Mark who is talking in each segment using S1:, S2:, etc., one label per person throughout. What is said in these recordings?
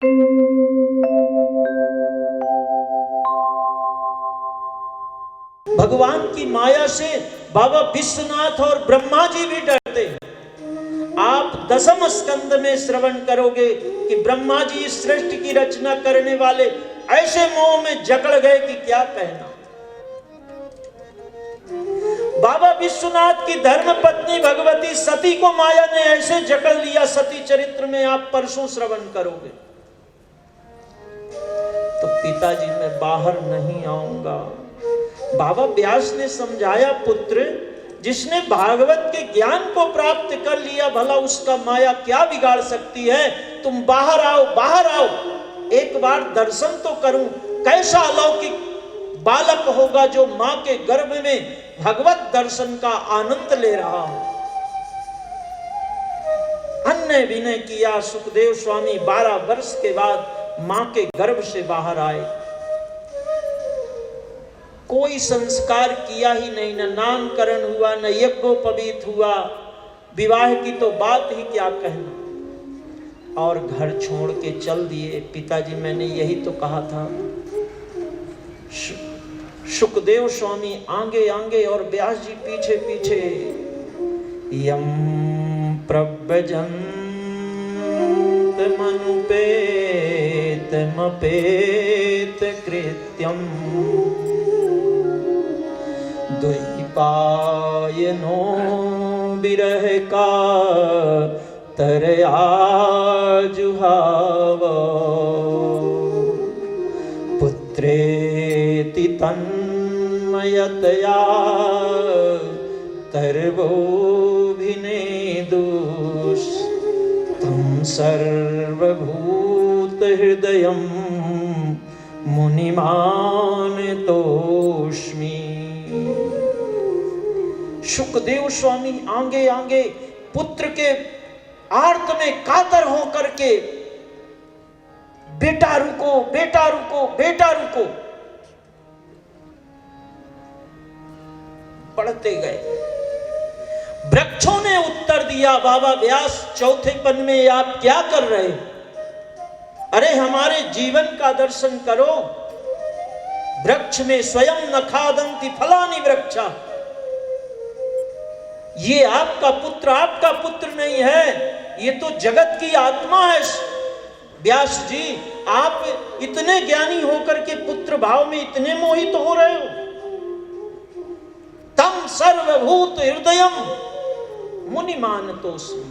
S1: भगवान की माया से बाबा विश्वनाथ और ब्रह्मा जी भी डरते हैं। आप दसम स्कंद में श्रवण करोगे कि ब्रह्मा जी इस सृष्टि की रचना करने वाले ऐसे मोह में जकड़ गए कि क्या कहना। बाबा विश्वनाथ की धर्म पत्नी भगवती सती को माया ने ऐसे जकड़ लिया, सती चरित्र में आप परसों श्रवण करोगे। तो पिताजी मैं बाहर नहीं आऊंगा। बाबा व्यास ने समझाया, पुत्र जिसने भागवत के ज्ञान को प्राप्त कर लिया भला उसका माया क्या बिगाड़ सकती है। तुम बाहर आओ, बाहर आओ, एक बार दर्शन तो करूं। कैसा अलौकिक बालक होगा जो मां के गर्भ में भगवत दर्शन का आनंद ले रहा हो। अन्य विनय किया सुखदेव स्वामी 12 वर्ष के बाद मां के गर्भ से बाहर आए। कोई संस्कार किया ही नहीं, न नामकरण हुआ, न यज्ञोपवीत हुआ, विवाह की तो बात ही क्या कहना, और घर छोड़ के चल दिए। पिताजी मैंने यही तो कहा था। सुखदेव स्वामी आगे आगे और व्यास जी पीछे पीछे। यम प्रव्रजन्त मनुपेत मपेत कृत्यम द्वैपायनो विरह का तरया जुहाव पुत्रेति तन्मयतया तर्वोभिनेदुस् तं सर्वभूत हृदयं मुनिमानतोस्मि। सुखदेव स्वामी आगे आगे पुत्र के आर्त में कातर हो करके, बेटा रुको, बेटा रुको, बेटा रुको, पढ़ते गए। वृक्षों ने उत्तर दिया, बाबा व्यास चौथे पन में आप क्या कर रहे? अरे हमारे जीवन का दर्शन करो। वृक्ष में स्वयं न खादंति फलानि वृक्षा। ये आपका पुत्र नहीं है, ये तो जगत की आत्मा है। व्यास जी आप इतने ज्ञानी होकर के पुत्र भाव में इतने मोहित हो रहे हो। तम सर्वभूत हृदयम मुनिमानतोस्मि।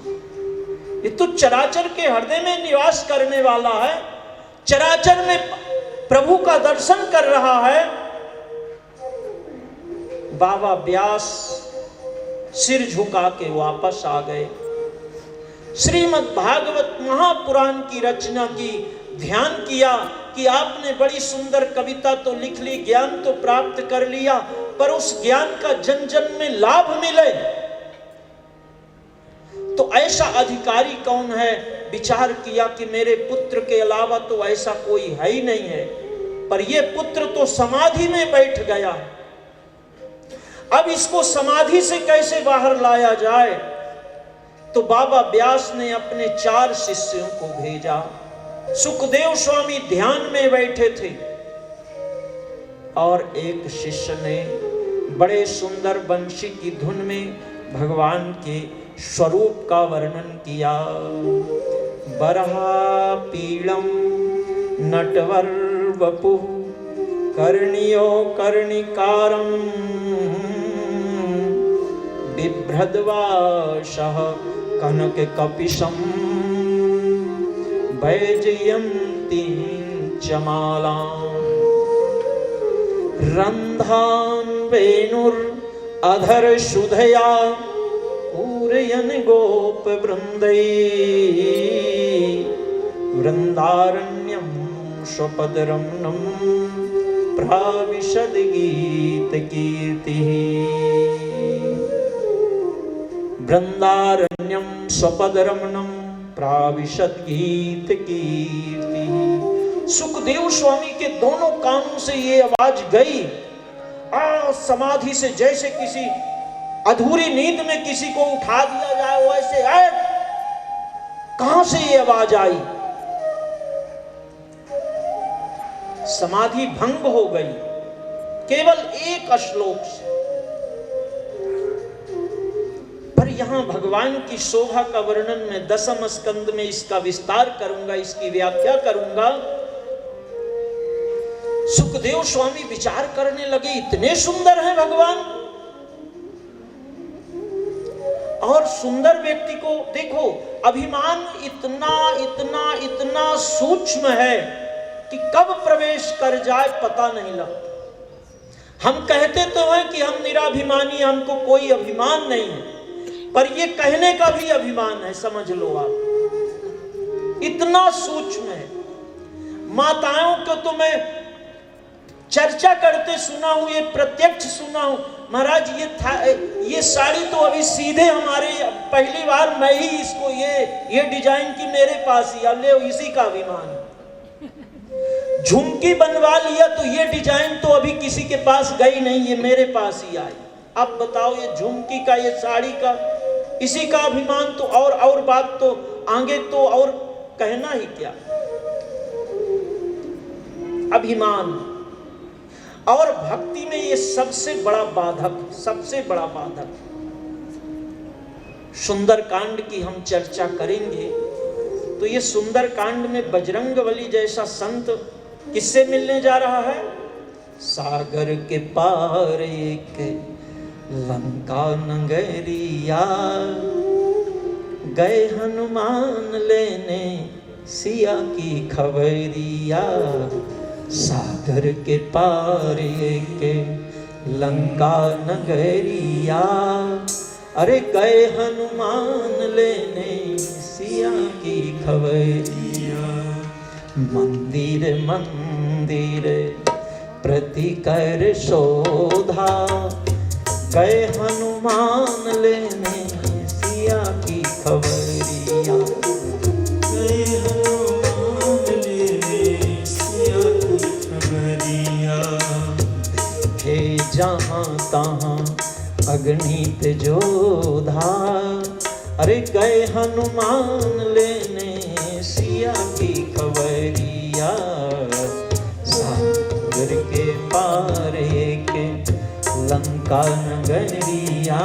S1: ये तो चराचर के हृदय में निवास करने वाला है, चराचर में प्रभु का दर्शन कर रहा है। बाबा व्यास सिर झुका के वापस आ गए। श्रीमद् भागवत महापुराण की रचना की, ध्यान किया कि आपने बड़ी सुंदर कविता तो लिख ली, ज्ञान तो प्राप्त कर लिया, पर उस ज्ञान का जन जन में लाभ मिले तो ऐसा अधिकारी कौन है। विचार किया कि मेरे पुत्र के अलावा तो ऐसा कोई है ही नहीं है, पर यह पुत्र तो समाधि में बैठ गया। अब इसको समाधि से कैसे बाहर लाया जाए? तो बाबा व्यास ने अपने 4 शिष्यों को भेजा। सुखदेव स्वामी ध्यान में बैठे थे और एक शिष्य ने बड़े सुंदर बंशी की धुन में भगवान के स्वरूप का वर्णन किया। बरहा पीड़म नटवर वपुः कर्णियो कर्णिकारं बिभ्रद्वाशः कनक कपिशं वैजयन्ती चमालां रन्धान् वेणुर्अधर सुधया पूरयन् गोप वृन्दै वृन्दारण्यं स्वपदरमणं प्राविशद गीत कीर्तिः वृन्दारण्यं स्वपदरमणं प्राविशद गीत कीर्तिः। सुखदेव स्वामी के दोनों कानों से ये आवाज गई। समाधि से जैसे किसी अधूरी नींद में किसी को उठा दिया जाए वैसे है। कहां से ये आवाज आई? समाधि भंग हो गई केवल एक श्लोक से। पर यहां भगवान की शोभा का वर्णन मैं 10वें स्कंद में इसका विस्तार करूंगा, इसकी व्याख्या करूंगा। सुखदेव स्वामी विचार करने लगे, इतने सुंदर हैं भगवान। और सुंदर व्यक्ति को देखो, अभिमान इतना इतना इतना सूक्ष्म है कि कब प्रवेश कर जाए पता नहीं लगता। हम कहते तो हैं कि हम निराभिमानी, हमको कोई अभिमान नहीं है, पर ये कहने का भी अभिमान है, समझ लो आप, इतना सूक्ष्म है। माताओं को तो मैं चर्चा करते सुना हूं, ये प्रत्यक्ष सुना हूं, महाराज ये साड़ी तो अभी सीधे हमारे, पहली बार मैं ही इसको ये डिजाइन की मेरे पास ही, अब ले इसी का अभिमान। झुमकी बनवा लिया तो ये डिजाइन तो अभी किसी के पास गई नहीं, ये मेरे पास ही आई। अब बताओ, ये झुमकी का, ये साड़ी का, इसी का अभिमान। तो और बात तो आगे तो और कहना ही क्या, अभिमान। और भक्ति में ये सबसे बड़ा बाधक, सबसे बड़ा बाधक। सुंदरकांड की हम चर्चा करेंगे तो ये सुंदरकांड में बजरंगबली जैसा संत किससे मिलने जा रहा है? सागर के पार एक लंका नगरिया, गए हनुमान लेने सिया की खबरिया। सागर के पार एक लंका नगरिया, अरे गए हनुमान लेने सिया की खबरिया। मंदिर मंदिर प्रति कर शोधा, गए हनुमान लेने सिया की खबरिया। गए हनुमान लेने सिया की खबरिया। हे जहाँ तहाँ अगणित जोधा, अरे गए हनुमान लेने सिया की खबरिया। सागर के पार एक लंका नगरिया,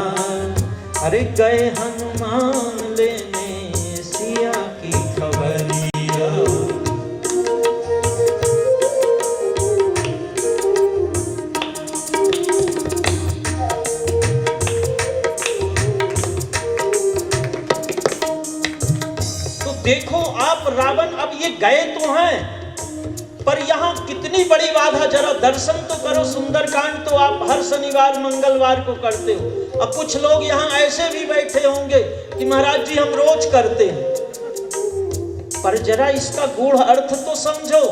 S1: अरे गए हनुमान लेने सिया की खबरिया। तो देखो आप, रावण अब ये गए तो हैं, पर यहाँ कितनी बड़ी बाधा। जरा दर्शन तो करो। सुंदरकांड तो आप हर शनिवार मंगलवार को करते हो। अब कुछ लोग यहाँ ऐसे भी बैठे होंगे कि महाराज जी हम रोज करते हैं, पर जरा इसका गूढ़ अर्थ तो समझो।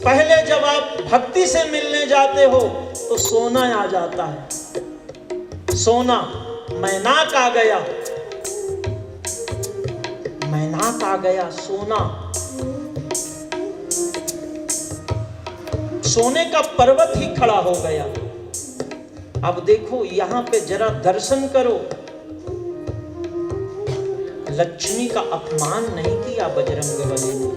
S1: पहले जब आप भक्ति से मिलने जाते हो तो सोना आ जाता है। सोना, मैनाक आ गया, मैनाक आ गया, सोना। सोने का पर्वत ही खड़ा हो गया। अब देखो यहाँ पे जरा दर्शन करो। लक्ष्मी का अपमान नहीं किया बजरंगबली ने।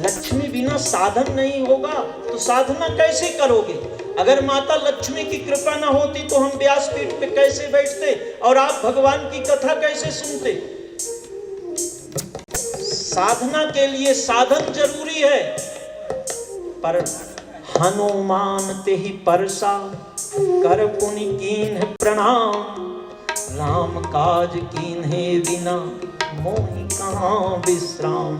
S1: लक्ष्मी बिना साधन नहीं होगा तो साधना कैसे करोगे? अगर माता लक्ष्मी की कृपा न होती तो हम व्यासपीठ पे कैसे बैठते और आप भगवान की कथा कैसे सुनते? साधना के लिए साधन जरूरी है। पर हनुमान ते ही परसा, कर पुनि कीन्ह प्रणाम। राम काज कीन्हे बिना, मोहि कहाँ विश्राम।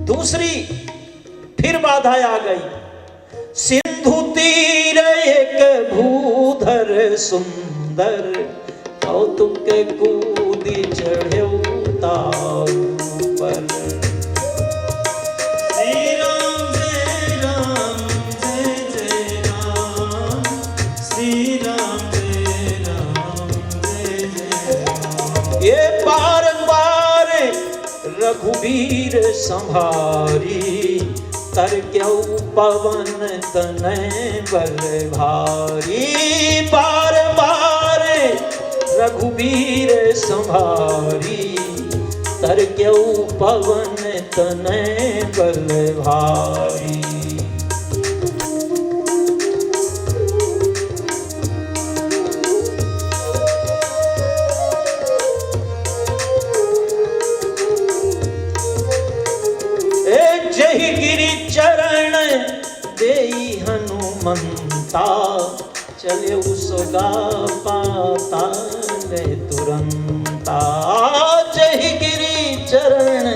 S1: दूसरी फिर बाधा आ गई। सिंधु तीर एक भूधर सुंदर, कौतुक कूदी चढ़े उतार पर। ये बार बार रघुबीर संभारी, तर क्यों पवन तनय बल भारी। बार बार रघुबीर संभारी, तर क्यों पवन तने बल भारी। जहि गिरि चरण देई हनुमंता, चले सुगा पाताल तुरंता। जहि गिरि चरण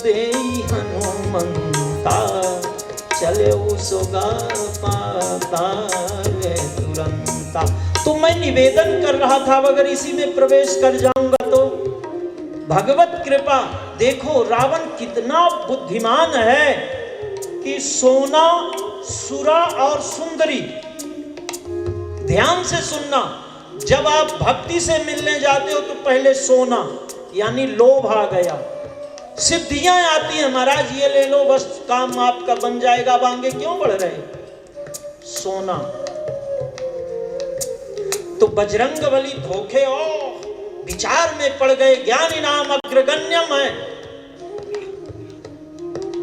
S1: देई हनुमंता, चले सुगा पाताल तुरंता। तो मैं निवेदन कर रहा था अगर इसी में प्रवेश कर जाऊंगा तो भगवत कृपा। देखो रावण कितना बुद्धिमान है कि सोना, सुरा और सुंदरी, ध्यान से सुनना, जब आप भक्ति से मिलने जाते हो तो पहले सोना यानी लोभ आ गया, सिद्धियां आती हैं, महाराज ये ले लो बस काम आपका बन जाएगा, आगे क्यों बढ़ रहे, सोना। तो बजरंगबली धोखे और विचार में पड़ गए, ज्ञानी नाम अग्रगण्यम है।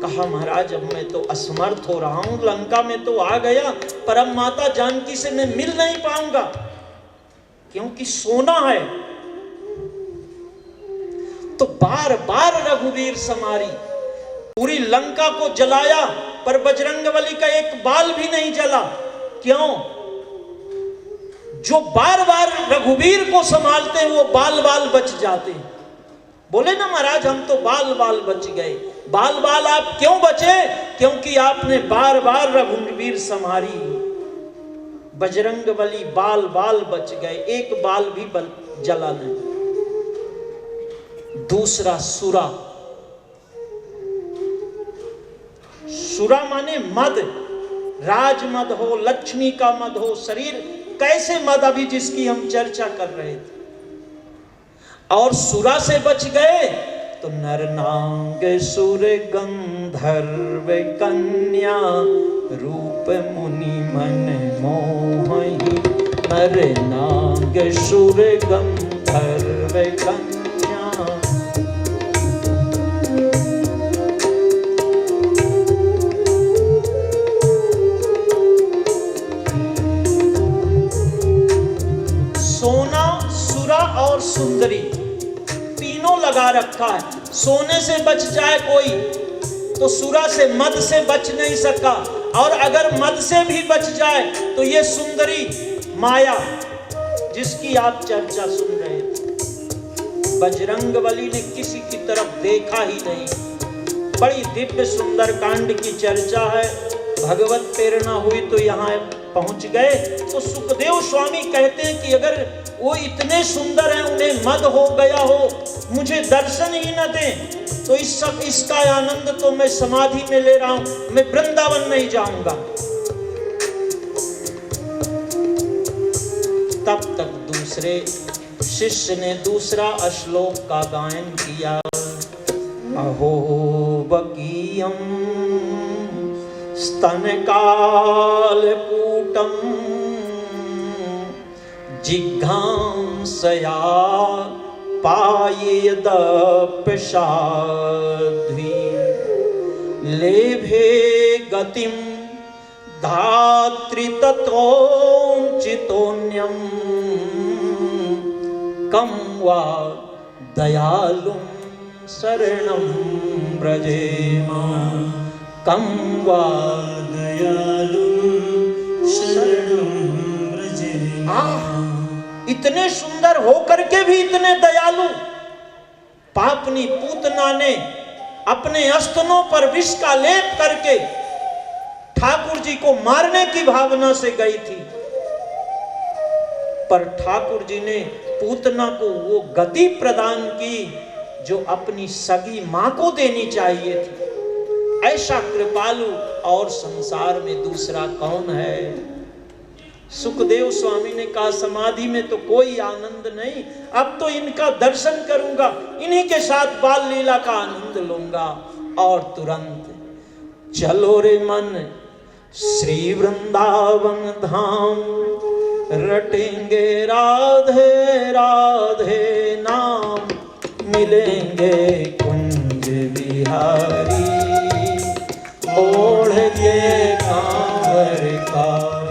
S1: कहा महाराज अब मैं तो असमर्थ हो रहा हूं, लंका में तो आ गया पर अब माता जानकी से मैं मिल नहीं पाऊंगा क्योंकि सोना है। तो बार बार रघुवीर समारी, पूरी लंका को जलाया पर बजरंगबली का एक बाल भी नहीं जला। क्यों? जो बार बार रघुवीर को संभालते हैं वो बाल बाल बच जाते हैं। बोले ना महाराज हम तो बाल बाल बच गए। बाल बाल आप क्यों बचे? क्योंकि आपने बार बार रघुवीर संभाली। बजरंगबली बाल बाल बच गए, एक बाल भी जला नहीं। दूसरा सुरा, सुरा माने मद, राज मद हो, लक्ष्मी का मद हो, शरीर कैसे मद अभी जिसकी हम चर्चा कर रहे थे। और सुरा से बच गए तो नर नांग सुर गंधर्व कन्या रूप मुनि मन मोहि। नर नांग सुर गंधर्व कन्या, सोना, सुरा और सुंदरी तीनों लगा रखा है। सोने से बच जाए कोई तो सुरा से, मद से बच नहीं सका, और अगर मद से भी बच जाए तो ये सुंदरी माया जिसकी आप चर्चा सुन रहे थे। बजरंगबली ने किसी की तरफ देखा ही नहीं। बड़ी दिव्य सुंदर कांड की चर्चा है, भगवत प्रेरणा हुई तो यहाँ पहुंच गए। तो सुखदेव स्वामी कहते हैं कि अगर वो इतने सुंदर हैं, उन्हें मद हो गया हो, मुझे दर्शन ही न दें तो इसका आनंद तो मैं समाधि में ले रहा हूं, मैं वृंदावन नहीं जाऊंगा। तब तक दूसरे शिष्य ने दूसरा श्लोक का गायन किया। अहो बकीयम स्तन काल कूटम जिघांसया पायेद प्रसाद्वी लेभे गतिम धात्री ततों चितोन्यम कम वा दयालुं शरणं व्रजेमा। कम वा दयालुं शरणं व्रजेमा। इतने सुंदर होकर के भी इतने दयालु। पापनी पूतना ने अपने स्तनों पर विष का लेप करके ठाकुर जी को मारने की भावना से गई थी, पर ठाकुर जी ने पूतना को वो गति प्रदान की जो अपनी सगी मां को देनी चाहिए थी। ऐसा कृपालु और संसार में दूसरा कौन है? सुखदेव स्वामी ने कहा समाधि में तो कोई आनंद नहीं, अब तो इनका दर्शन करूंगा, इन्हीं के साथ बाल लीला का आनंद लूंगा। और तुरंत चलो रे मन श्री वृंदावन धाम, रटेंगे राधे राधे नाम, मिलेंगे कुंज बिहारी, ओढ़ के कांवर का